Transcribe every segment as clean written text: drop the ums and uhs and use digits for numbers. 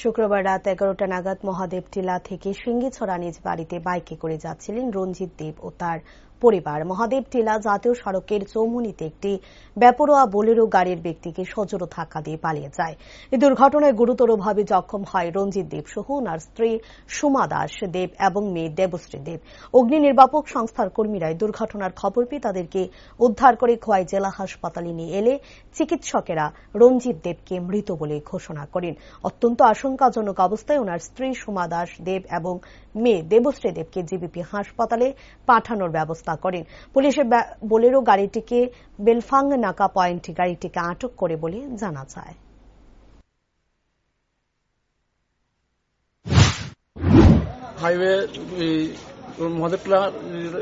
শুক্রবার রাত 11টা নাগাদ মহাদেব টিলা থেকে সিঙ্গিছড়া নিজ বাড়িতে বাইকে করে যাচ্ছিলেন রঞ্জিত দেব ও তার পরিবার। মহাদেব টিলা জাতীয় সড়কের চৌমুহনীতে একটি বেপরোয়া বোলেরো গাড়ির ব্যক্তিকে সজোরে ধাক্কা দিয়ে পালিয়ে যায়। এই দুর্ঘটনায় গুরুতরভাবে জখম হয় রঞ্জিত দেব সহ ওনার স্ত্রী সুমা দাস দেব এবং মেয়ে দেবশ্রী দেব। অগ্নি নির্বাপক সংস্থার কর্মীরা দুর্ঘটনার খবর পেয়ে তাদেরকে উদ্ধার করে খোয়াই জেলা হাসপাতালে নিয়ে এলে চিকিৎসকেরা রঞ্জিত দেবকে মৃত বলে ঘোষণা করেন। অত্যন্ত আশঙ্কাজনক অবস্থায় ওনার স্ত্রী সুমা দাস দেব এবং মেয়ে দেবশ্রী দেবকে জিবিপি হাসপাতালে পাঠানোর ব্যবস্থা করেন। পুলিশের বোলেরো গাড়িটিকে বেলফাং নাকা পয়েন্টে গাড়িটিকে আটক করে বলে জানা যায়। হাইওয়ে মহাদেবটিলা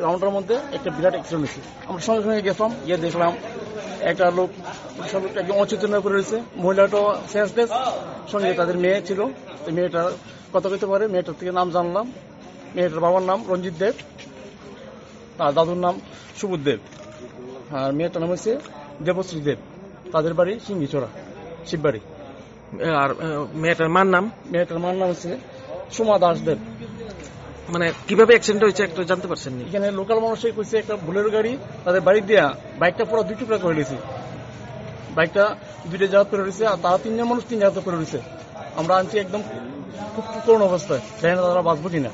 রাউন্ডের মধ্যে একটা বিরাট অ্যাক্সিডেন্ট হয়েছে। আমরা সঙ্গে সঙ্গে গেছিলাম, গিয়ে দেখলাম একটা লোক একদম অচেতন করে রয়েছে। মহিলাটা সেন্সলেস, সঙ্গে তাদের মেয়ে ছিল। মেয়েটা কথা কইতে পারে। মেয়েটার থেকে নাম জানলাম। মেয়েটার বাবার নাম রঞ্জিত দেব, তার দাদুর নাম সুবোধ দেব, আর মেয়েটার নাম হচ্ছে দেবশ্রী দেব। তাদের বাড়ি সিঙ্গিছড়া শিববাড়ি। আর মেয়েটার মার নাম? মেয়েটার মার নাম হচ্ছে সুমা দাস দেব। মানে কিভাবে অ্যাক্সিডেন্ট হয়েছে একটু জানতে পারছেন? এখানে লোকাল মানুষই কইছে একটা বোলেরো গাড়ি তাদের বাড়ি দিয়া বাইকটা পুরো দুই টুকরা করে রয়েছে। বাইকটা দুইটা জায়গা করে রয়েছে, আর তারা তিনজন মানুষ তিন জায়গা করে রয়েছে। আমরা আনছি একদম খুব করুণ অবস্থায়, জানি না তারা বাঁচবো কিনা।